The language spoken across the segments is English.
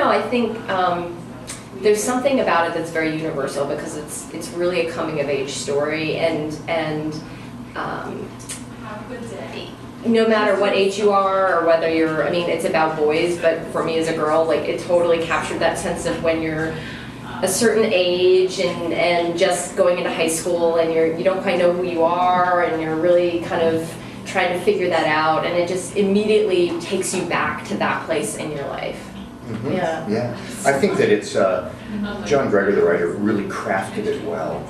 know. I think there's something about it that's very universal because it's really a coming of age story, and no matter what age you are or whether you're, I mean, it's about boys, but for me as a girl, like, it totally captured that sense of when you're a certain age and just going into high school and you don't quite know who you are and you're really kind of trying to figure that out, and it just immediately takes you back to that place in your life. Mm-hmm. Yeah. I think that it's John Greger, the writer, really crafted it well.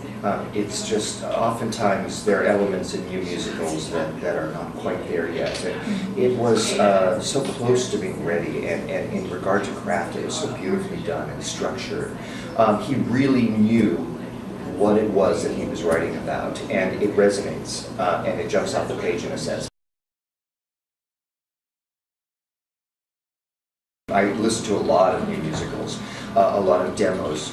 It's just oftentimes there are elements in new musicals that are not quite there yet. It was so close to being ready, and in regard to craft, it was so beautifully done and structured. He really knew what it was that he was writing about, and it resonates, and it jumps off the page in a sense. I listen to a lot of new musicals, a lot of demos,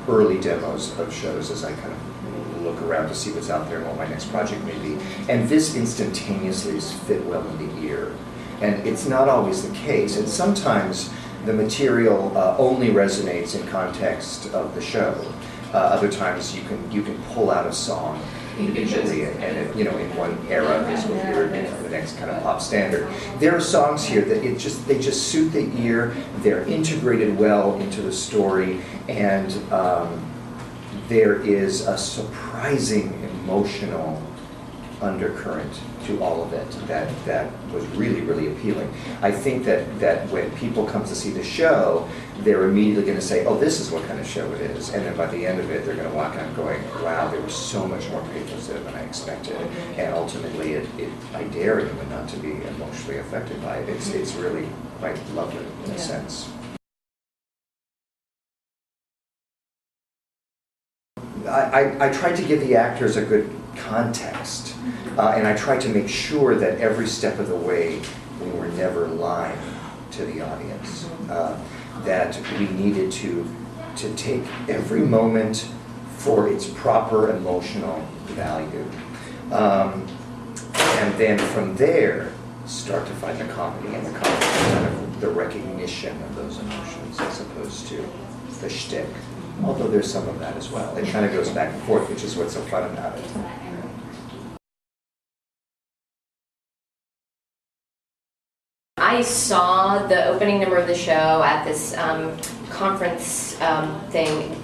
early demos of shows as I kind of look around to see what's out there and what my next project may be. And this instantaneously fit well in the ear. And it's not always the case. And sometimes the material only resonates in context of the show. Other times you can pull out a song individually, and it, in one era is what we were in the next kind of pop standard. There are songs here that they just suit the ear. They're integrated well into the story, and there is a surprising emotional undercurrent to all of it that was really, really appealing. I think that when people come to see the show, they're immediately going to say, oh, this is what kind of show it is. And then by the end of it, they're going to walk out going, wow, there was so much more pathos there than I expected. And ultimately, I dare anyone not to be emotionally affected by it. It's really quite lovely in a sense. I tried to give the actors a good context, and I tried to make sure that every step of the way we were never lying to the audience, that we needed to take every moment for its proper emotional value, and then from there start to find the comedy, and the comedy is kind of the recognition of those emotions as opposed to the shtick. Although there's some of that as well. It kind of goes back and forth, which is what's so fun about it. I saw the opening number of the show at this conference thing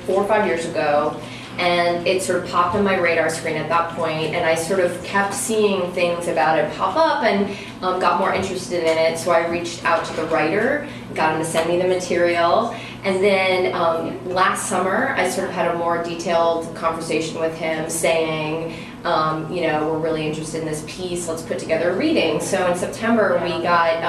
4 or 5 years ago, and it sort of popped on my radar screen at that point, and I sort of kept seeing things about it pop up and got more interested in it, so I reached out to the writer, got him to send me the material, and then last summer I sort of had a more detailed conversation with him saying, we're really interested in this piece, let's put together a reading. So in September we got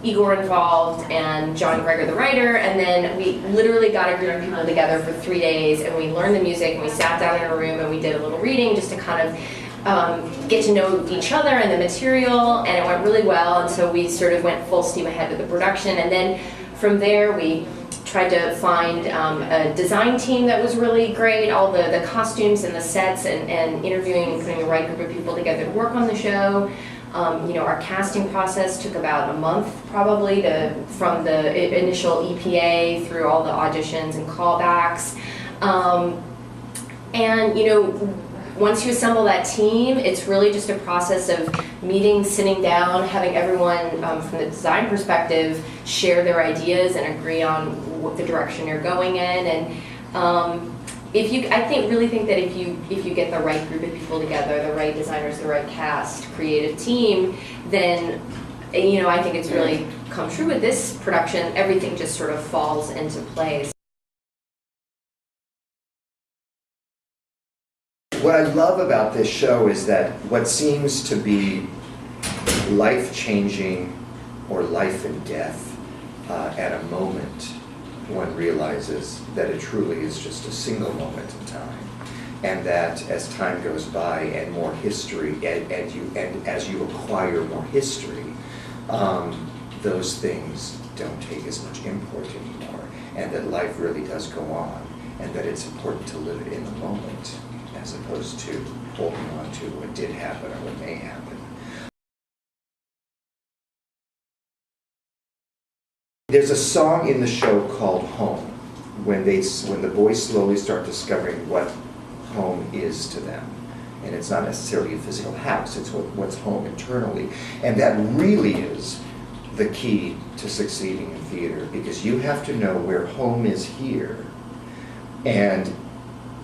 Igor involved and John Greger, the writer, and then we literally got a group of people together for 3 days, and we learned the music, and we sat down in a room and we did a little reading just to kind of get to know each other and the material, and it went really well, and so we sort of went full steam ahead with the production, and then from there we tried to find a design team that was really great, all the costumes and the sets, and interviewing and putting the right group of people together to work on the show. Our casting process took about a month probably from the initial EPA through all the auditions and callbacks. Once you assemble that team, it's really just a process of meeting, sitting down, having everyone from the design perspective share their ideas and agree on what the direction you're going in. And really think that if you get the right group of people together, the right designers, the right cast, creative team, then I think it's really come true with this production. Everything just sort of falls into place. What I love about this show is that what seems to be life-changing or life and death at a moment, one realizes that it truly is just a single moment in time, and that as time goes by and more history, and as you acquire more history, those things don't take as much import anymore, and that life really does go on, and that it's important to live it in the moment, as opposed to holding on to what did happen or what may happen. There's a song in the show called Home, when the boys slowly start discovering what home is to them. And it's not necessarily a physical house, it's what's home internally. And that really is the key to succeeding in theater, because you have to know where home is here, and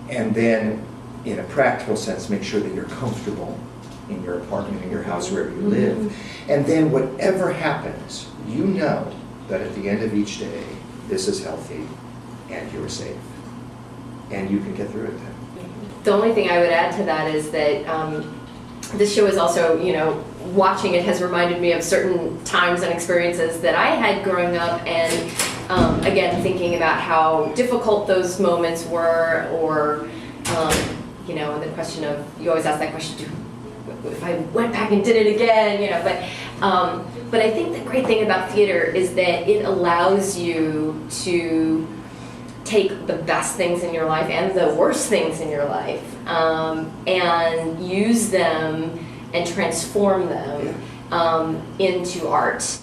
then, in a practical sense, make sure that you're comfortable in your apartment, in your house, wherever you live. And then whatever happens, you know that at the end of each day, this is healthy, and you're safe, and you can get through it then. The only thing I would add to that is that this show is also, watching it has reminded me of certain times and experiences that I had growing up, and again, thinking about how difficult those moments were, or, the question of, you always ask that question, if I went back and did it again, but I think the great thing about theater is that it allows you to take the best things in your life and the worst things in your life, and use them and transform them into art.